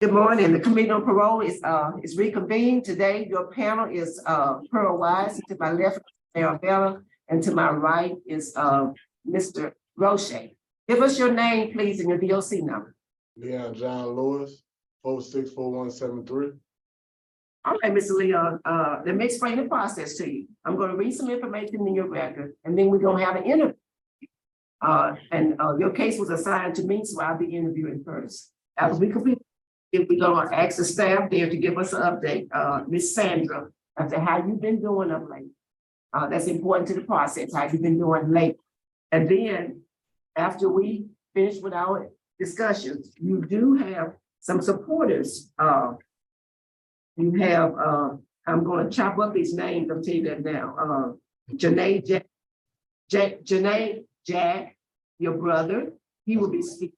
Good morning. The Committee on Parole is reconvened. Today, your panel is Pearl Wise. To my left, Arabella, and to my right is Mr. Roche. Give us your name, please, and your DOC number. Leon Johnlouis, 464173. All right, Mr. Leon, let me explain the process to you. I'm going to read some information in your record, and then we're going to have an interview. Your case was assigned to me, so I'll be interviewing first. As we complete, if we're going to ask the staff there to give us an update, Ms. Sandra, as to how you've been doing of late. That's important to the process, how you've been doing late. And then after we finish with our discussions, you do have some supporters. You have, I'm going to chop up these names, I'll tell you that now. Janae Jack, your brother, he will be speaking.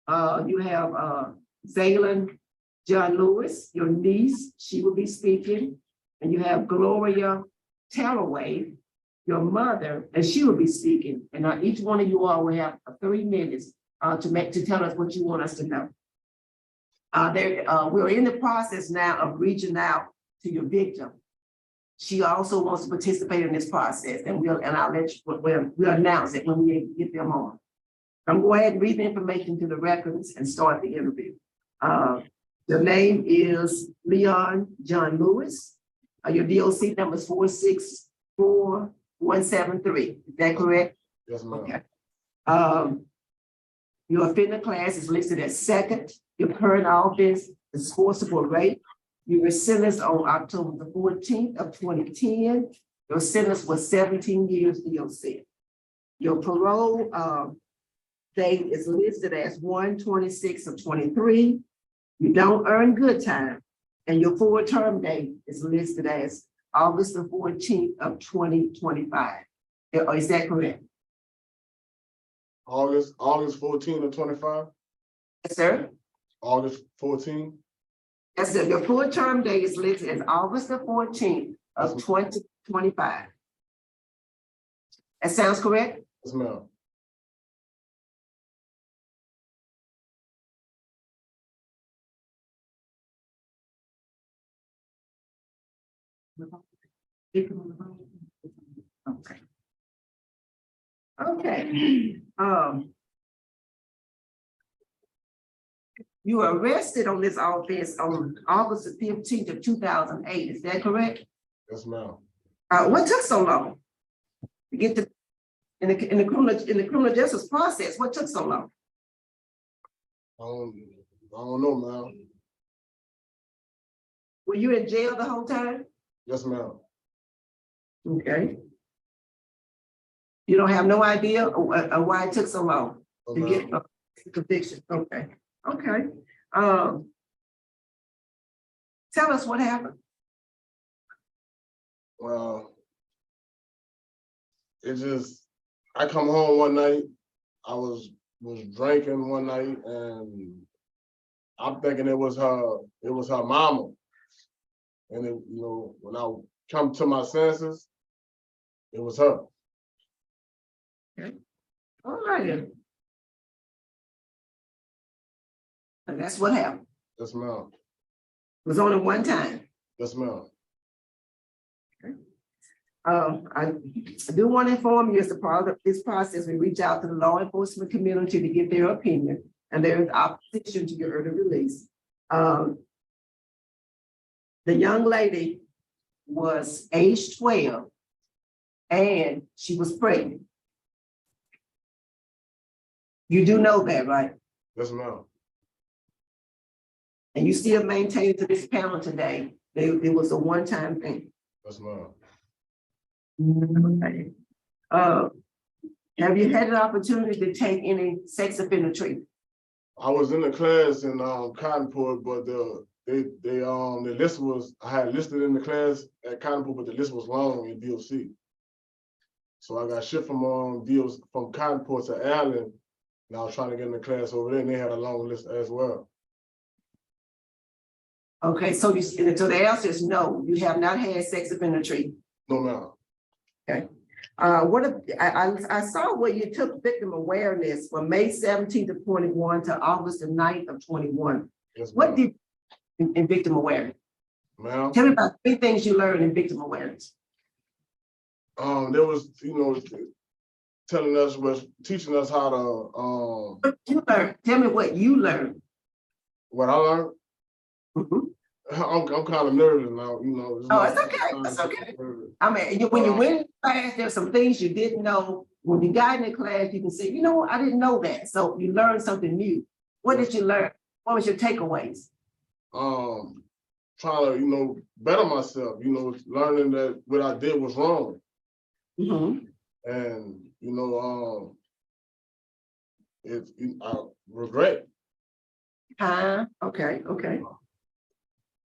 You have Zaylin Johnlouis, your niece, she will be speaking. And you have Gloria Talloway, your mother, and she will be speaking. And each one of you all will have 3 minutes to tell us what you want us to know. We're in the process now of reaching out to your victim. She also wants to participate in this process, and I'll let you, we'll announce it when we get them on. I'm going to go ahead and read the information to the records and start the interview. The name is Leon Johnlouis. Your DOC number is 464173. Is that correct? Yes, ma'am. Okay. Your offender class is listed as second. Your current offense is forcible rape. You were sentenced on October the 14th of 2010. Your sentence was 17 years DOC. Your parole date is listed as 1/26 of 23. You don't earn good time. And your forward term date is listed as August the 14th of 2025. Is that correct? August 14 of 25? Yes, sir. August 14? Yes, sir. Your full term date is listed as August the 14th of 2025. That sounds correct? Yes, ma'am. Okay. Okay. You were arrested on this offense on August the 15th of 2008. Is that correct? Yes, ma'am. What took so long to get to in the criminal justice process? What took so long? I don't know, ma'am. Were you in jail the whole time? Yes, ma'am. Okay. You don't have no idea why it took so long to get a conviction. Okay. Okay. Tell us what happened. Well, I come home one night. I was drinking one night, and I'm thinking it was her mama. And when I come to my senses, it was her. Okay. All right. And that's what happened. Yes, ma'am. It was only one time. Yes, ma'am. Okay. I do want to inform you, as a part of this process, we reach out to the law enforcement community to get their opinion, and there is opposition to your early release. The young lady was age 12, and she was pregnant. You do know that, right? Yes, ma'am. And you still maintain to this panel today that it was a one-time thing. Yes, ma'am. Okay. Have you had an opportunity to take any sex offender treatment? I was in the class in Cottonport, but the list was, I had listed in the class at Cottonport, but the list was long in DOC. So I got shipped from Cottonport to Allen, and I was trying to get in the class over there, and they had a long list as well. Okay, so the answer is no, you have not had sex offender treatment. No, ma'am. Okay. I saw where you took victim awareness from May 17th of 21 to August the 9th of 21. Yes, What ma'am. did in victim awareness? Ma'am. Tell me about 3 things you learned in victim awareness. There was, telling us, teaching us how to, What you learned? Tell me what you learned. what I learned. Mhm. I'm kind of nervous now, It's Oh, my it's okay. first time It's okay. nervous. I mean, when you went in class, there's some things you didn't know. When you got in the class, you can say, I didn't know that. So you learned something new. What did you learn? What was your takeaways? Trying to, better myself, learning that what I did was wrong. Mhm. And, I regret. Okay.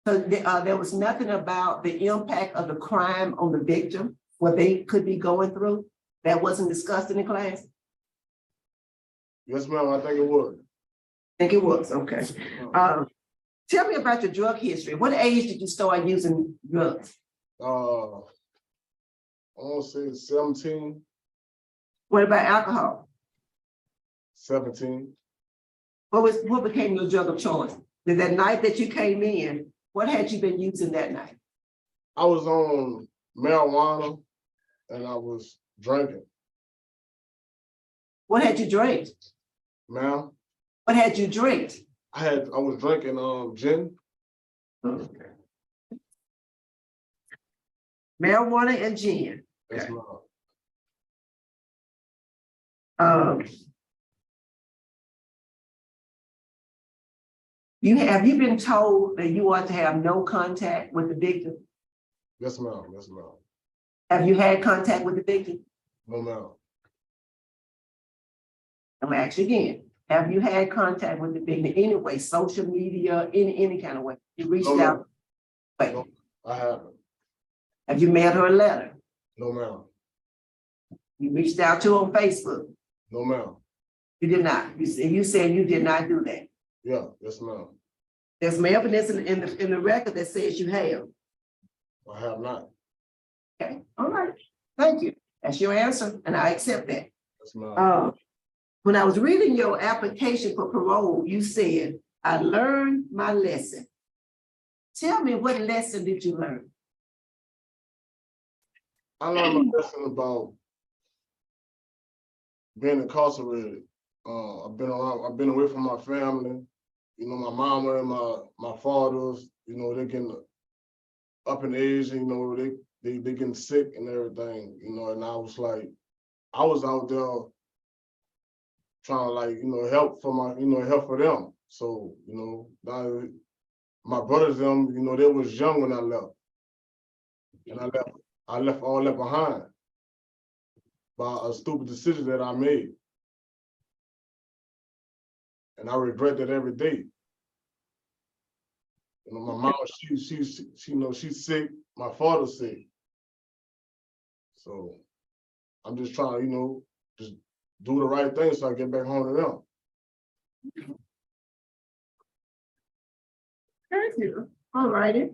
So there was nothing about the impact of the crime on the victim, what they could be going through, that wasn't discussed in the class? Yes, ma'am, I think it was. I think it was, okay. Tell me about your drug history. What age did you start using drugs? I want to say 17, What about alcohol? 17. What became your drug of choice? Did that night that you came in, what had you been using that night? I was on marijuana and I was drinking. What had you drank? Ma'am, What had you drank? I was drinking gin. Okay. Marijuana and gin. Yes, Okay. ma'am. Have you been told that you ought to have no contact with the victim? Yes, ma'am. Yes, ma'am. Have you had contact with the victim? No, ma'am. I'm gonna ask you again. Have you had contact with the victim anyway, social media, in any kind of way? You reached No, out? Wait, no, I haven't. have you mailed her a letter? No, ma'am. You reached out to her on Facebook? No, ma'am. You did not. You said you did not do that. Yeah, yes, ma'am. There's some evidence in the record that says you have. I have not. Okay, all right. Thank you. That's your answer, and I accept that. Yes, ma'am. When I was reading your application for parole, you said, I learned my lesson. Tell me, what lesson did you learn? I learned my lesson about being incarcerated. I've been away from my family. My mama and my fathers, they're getting up in age, they getting sick and everything, and I was out there trying to help for them. So, now my brothers, them, they was young when I left. And I left all that behind by a stupid decision that I made. And I regret that every day. My mom, she's sick, my father's sick. So I'm just trying to, just do the right thing so I get back home to them. Thank you. All righty.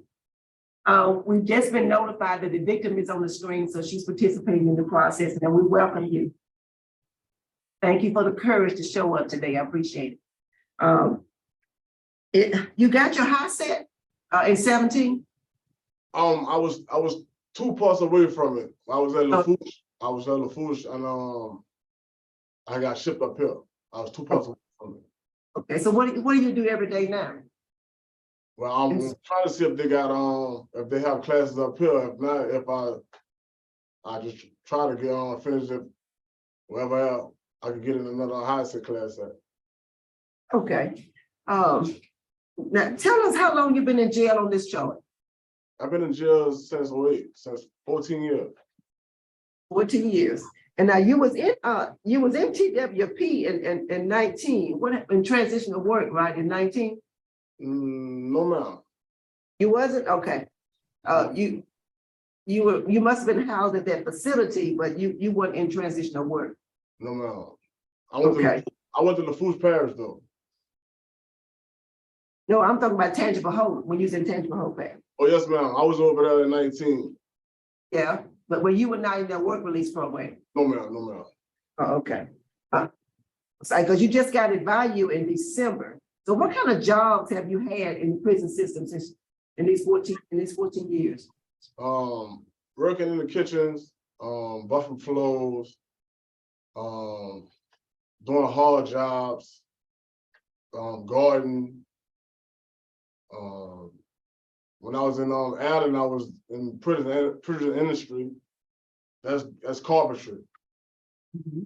We've just been notified that the victim is on the screen, so she's participating in the process, and we welcome you. Thank you for the courage to show up today. I appreciate it. You got your high set in 17? I was 2 parts away from it. I was at Lafourche. And I got shipped up here. I was 2 parts away from it. Okay, so what do you do every day now? Well, I'm trying to see if they got if they have classes up here. If not, I just try to get finish it wherever I could get in another high set class at. Okay. Now tell us how long you've been in jail on this charge. I've been in jail since 08, since 14 years. 14 years. And now you was in TWP in 19. What in transitional work, right? In 19? No, ma'am. You wasn't? Okay. You must have been housed at that facility, but you weren't in transitional work. No, ma'am. I went to Lafourche Parish though. No, I'm talking about tangible hope when you was in tangible hope. Oh yes, ma'am. I was over there in 19. Yeah, but when you were not in that work release program. No, ma'am. No, ma'am. Oh, okay. Because you just got it valued in December. So what kind of jobs have you had in the prison system since in these 14 years? Working in the kitchens, buffing floors, doing hard jobs, garden. When I was in Allen, I was in prison industry. That's carpentry. Mm-hmm.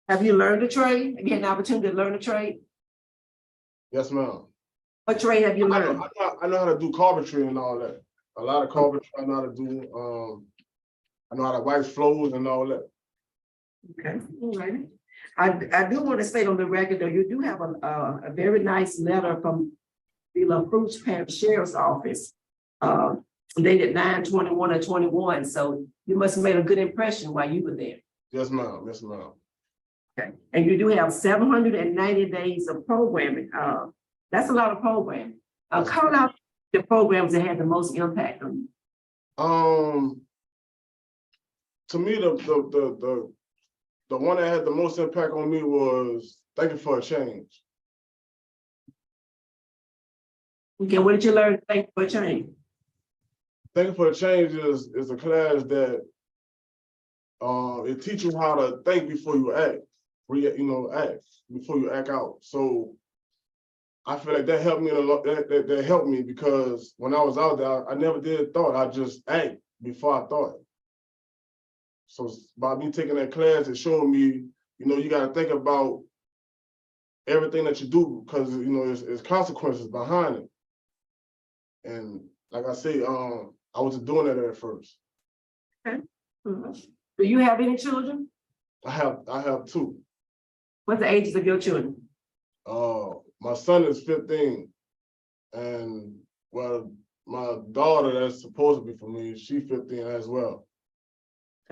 Have you learned a trade? Have you had an opportunity to learn a trade? Yes, ma'am. What trade have you learned? I know how to do carpentry and all that. A lot of carpentry I know how to do. I know how to wipe floors and all that. Okay, all right. I do want to state on the record that you do have a very nice letter from the La Cruz Parish Sheriff's Office, dated 9/21/21. So you must have made a good impression while you were there. Yes, ma'am. Yes, ma'am. Okay, and you do have 790 days of programming. That's a lot of programming. Call out the programs that had the most impact on you. To me, the one that had the most impact on me was Thank You for a Change. Okay, what did you learn? Thank you for a change. Thank You for a Change is a class that it teaches you how to think before you act. Act before you act out. So I feel like that helped me a lot. That helped me because when I was out there, I never did thought. I just act before I thought. So by me taking that class, it showed me, you got to think about everything that you do because there's consequences behind it. And like I say, I wasn't doing that at first. Okay. Mm-hmm. Do you have any children? I have two. What's the ages of your children? My son is 15, and well, my daughter that's supposed to be for me, she's 15 as well.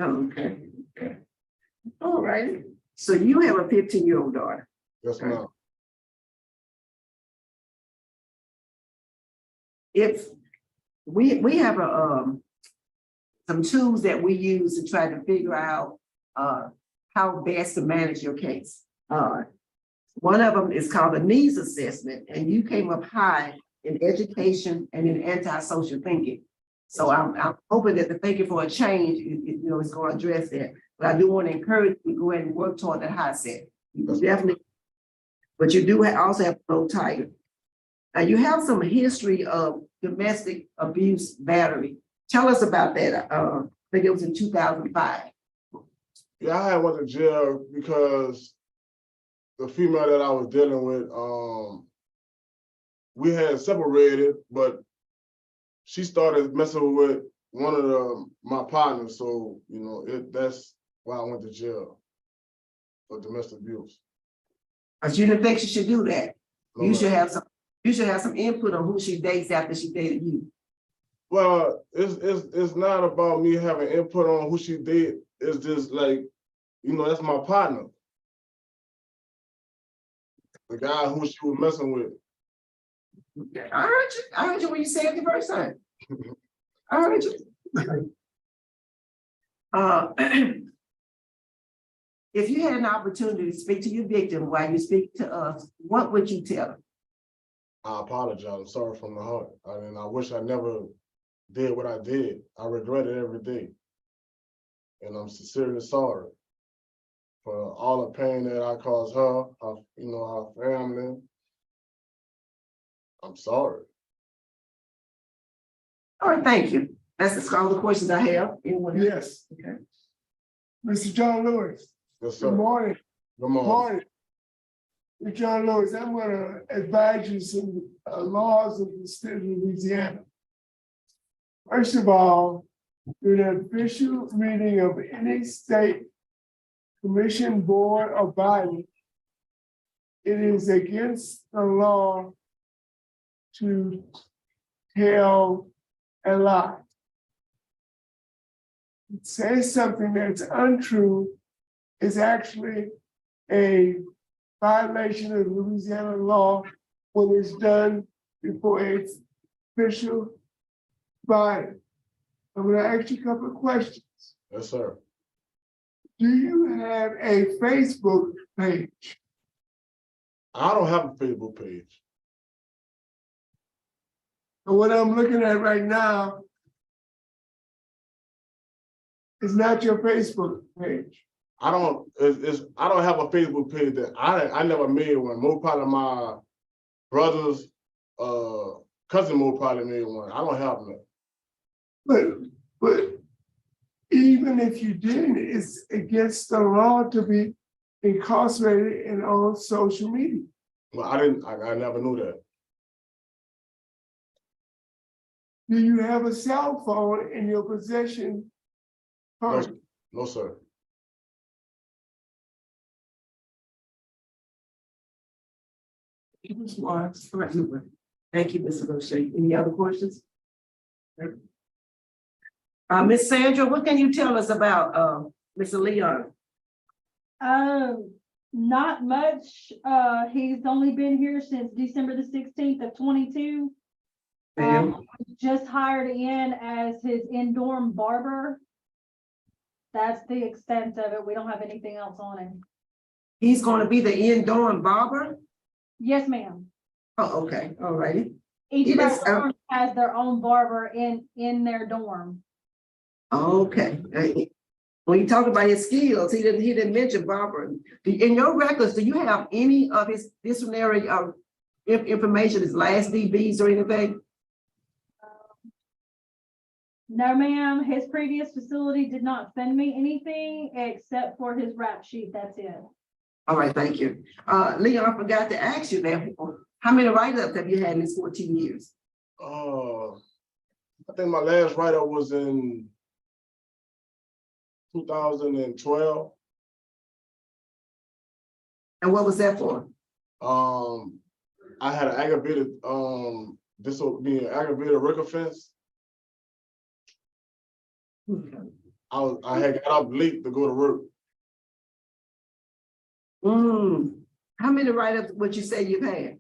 Oh, okay. Okay. All right. So you have a 15-year-old daughter. Yes, ma'am. If we have some tools that we use to try to figure out how best to manage your case. One of them is called a needs assessment, and you came up high in education and in antisocial thinking. So I'm hoping that the thinking for a change is going to address that. But I do want to encourage you to go ahead and work toward that high set. You definitely, but you do also have to go tighter. Now you have some history of domestic abuse battery. Tell us about that. I think it was in 2005. Yeah, I went to jail because the female that I was dealing with, we had separated, but she started messing with one of my partners. So, that's why I went to jail for domestic abuse. But you didn't think she should do that. No, You should have some input on who she dates after she dated you. Well, it's not about me having input on who she dated. It's just like, that's my partner. The guy who she was messing with. I heard you. I heard you when you said it the first time. I heard you. If you had an opportunity to speak to your victim while you speak to us, what would you tell her? I apologize. I'm sorry from the heart. I wish I never did what I did. I regret it every day. And I'm sincerely sorry for all the pain that I caused her, her family. I'm sorry. All right, thank you. That's all the questions I have. Anyone else? Yes. Okay. Mr. Johnlouis. Yes, sir. Good morning. Good morning. Mr. Johnlouis, I'm going to advise you some laws of the state of Louisiana. First of all, in an official meeting of any state commission, board, or body, it is against the law to tell a lie. It says something that's untrue is actually a violation of Louisiana law when it's done before its official body. I'm going to ask you a couple of questions. Yes, sir. Do you have a Facebook page? I don't have a Facebook page. And what I'm looking at right now is not your Facebook page. I don't have a Facebook page that I never made one. More probably my brother's cousin more probably made one. I don't have none. But even if you didn't, it's against the law to be incarcerated and on social media. Well, I never knew that. Do you have a cell phone in your possession? No, sir. Thank you, Mr. O'Shea. Any other questions? Miss Sandra, what can you tell us about Mr. Leon? Not much. He's only been here since December the 16th of 22. Just hired in as his in-dorm barber. That's the extent of it. We don't have anything else on him. He's going to be the in-dorm barber? Yes, ma'am. Oh, okay, all righty. Each of Yes, our dorms has their own barber in their dorm. Okay. When you talk about his skills, he didn't mention barber. In your records, do you have any of his disciplinary information, his last DBs or anything? No, ma'am. His previous facility did not send me anything except for his rap sheet. That's it. All right, thank you. Leon, I forgot to ask you there. How many write-ups have you had in these 14 years? I think my last write-up was in 2012. And what was that for? I had an aggravated aggravated work offense. Okay. I had got up late to go to work. How many write-ups would you say you've had?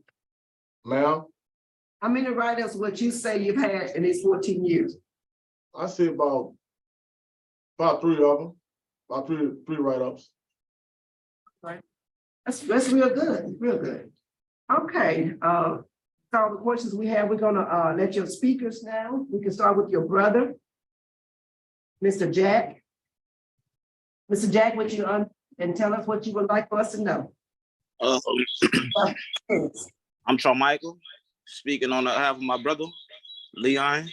Ma'am? How many write-ups would you say you've had in these 14 years? I say about 3 of them, about three write-ups. Right. That's real good, real good. Okay, so the questions we have, we're gonna let your speakers now. We can start with your brother, Mr. Jack. Mr. Jack, would you and tell us what you would like for us to know? I'm Michael, speaking on behalf of my brother, Leon.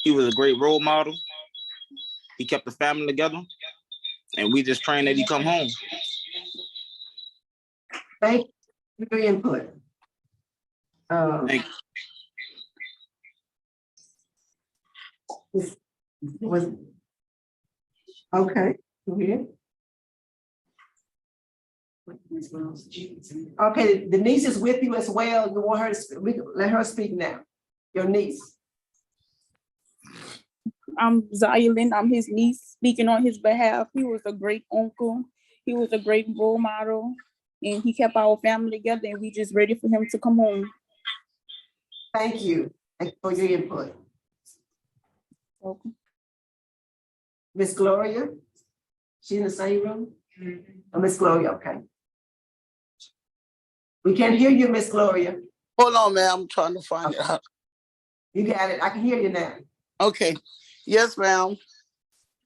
He was a great role model. He kept the family together, and we just praying that he come home. Thank you for your input. Thank you. Okay, go ahead. Okay, the niece is with you as well. You want her to let her speak now. Your niece. I'm Zayalin. I'm his niece, speaking on his behalf. He was a great uncle. He was a great role model, and he kept our family together, and we just ready for him to come home. Thank you. Thank you for your input. Okay. Miss Gloria, she in the same room? Oh, Miss Gloria, okay. We can't hear you, Miss Gloria. Hold on, ma'am. I'm trying to find it out. You got it. I can hear you now. Okay. Yes, ma'am.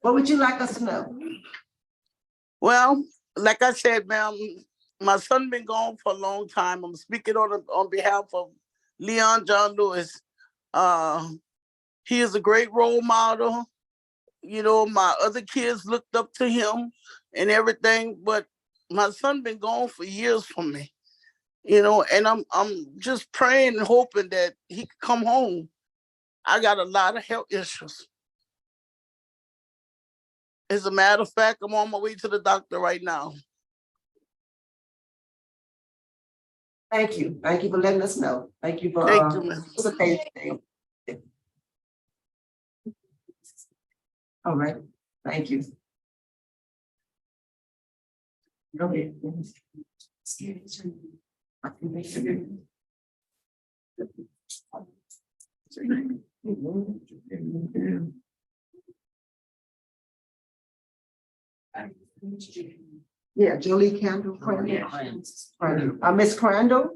What would you like us to know? Well, like I said, ma'am, my son been gone for a long time. I'm speaking on behalf of Leon Johnlouis. He is a great role model. You know, my other kids looked up to him and everything, but my son been gone for years from me. You know, and I'm just praying and hoping that he can come home. I got a lot of health issues. As a matter of fact, I'm on my way to the doctor right now. Thank you. Thank you for letting us know. Thank you for participating. All right. Thank you. Go ahead. Yeah, Jolie Crandall. Miss Crandall,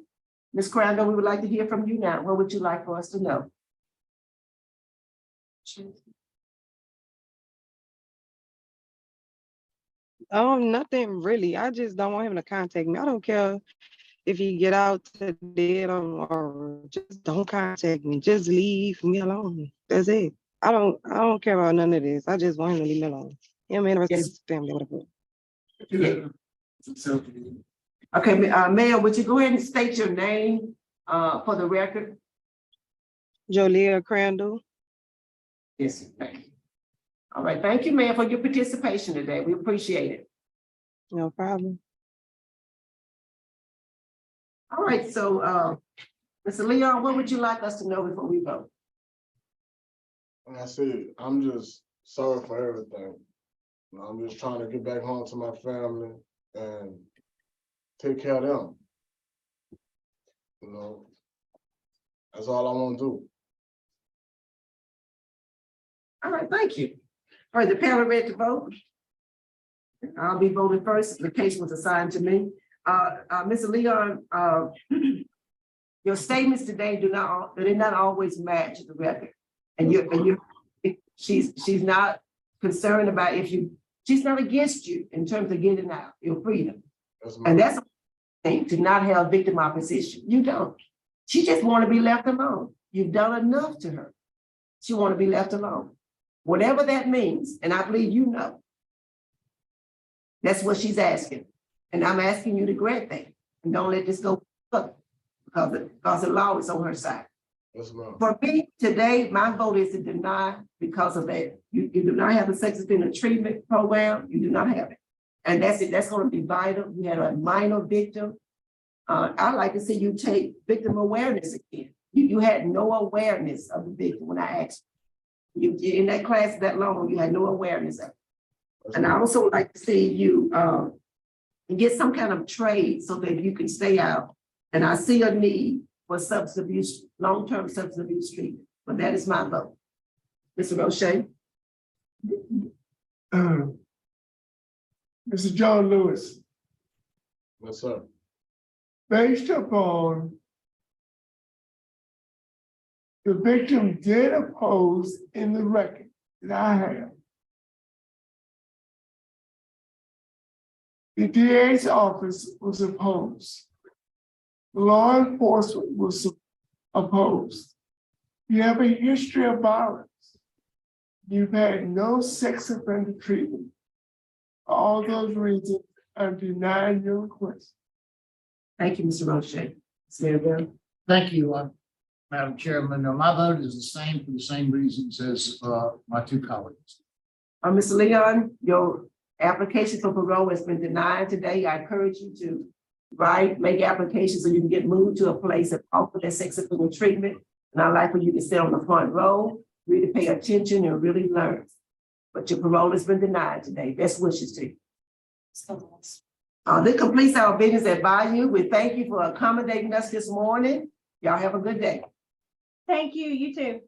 Miss Crandall, we would like to hear from you now. What would you like for us to know? Nothing really. I just don't want him to contact me. I don't care if he get out today or tomorrow. Just don't contact me. Just leave me alone. That's it. I don't care about none of this. I just want him to leave me alone. Him and the rest of his family, whatever. Yeah. Okay, Mayor, would you go ahead and state your name for the record? Jolie Crandall. Yes. Thank you. All right, thank you, Mayor, for your participation today. We appreciate it. No problem. All right, so Mr. Leon, what would you like us to know before we vote? Like I said, I'm just sorry for everything. I'm just trying to get back home to my family and take care of them. You know, that's all I want to do. All right, thank you. All right, the panel ready to vote? I'll be voting first. The case was assigned to me. Mr. Leon, your statements today do not always match the record. And she's not concerned about she's not against you in terms of getting out your freedom. And that's the thing, to not have victim opposition. You don't. She just want to be left alone. You've done enough to her. She want to be left alone. Whatever that means, and I believe you know. That's what she's asking. And I'm asking you to grant that. And don't let this go up because the law is on her side. Yes, ma'am. For me, today, my vote is to deny because of that. You do not have a sex offender treatment program. You do not have it. And that's it. That's going to be vital. You had a minor victim. I'd like to see you take victim awareness again. You had no awareness of the victim when I asked you. In that class that long, you had no awareness of it. And I also like to see you get some kind of trade so that you can stay out. And I see a need for substance abuse, long-term substance abuse treatment. But that is my vote. Mr. Roche? Mr. John Lewis, Yes, sir. based upon the victim did oppose in the record that I have. The DA's office was opposed. Law enforcement was opposed. You have a history of violence. You've had no sex offender treatment. For all those reasons, I'm denying your request. Thank you, Mr. Roche. Ms. Maribel? Thank you, Madam Chairman. My vote is the same for the same reasons as my two colleagues. Mr. Leon, your application for parole has been denied today. I encourage you to make applications so you can get moved to a place that offers that sex offender treatment. And I'd like for you to sit on the front row, really pay attention and really learn. But your parole has been denied today. Best wishes to you. This completes our business at Bayou. We thank you for accommodating us this morning. Y'all have a good day. Thank you, you too.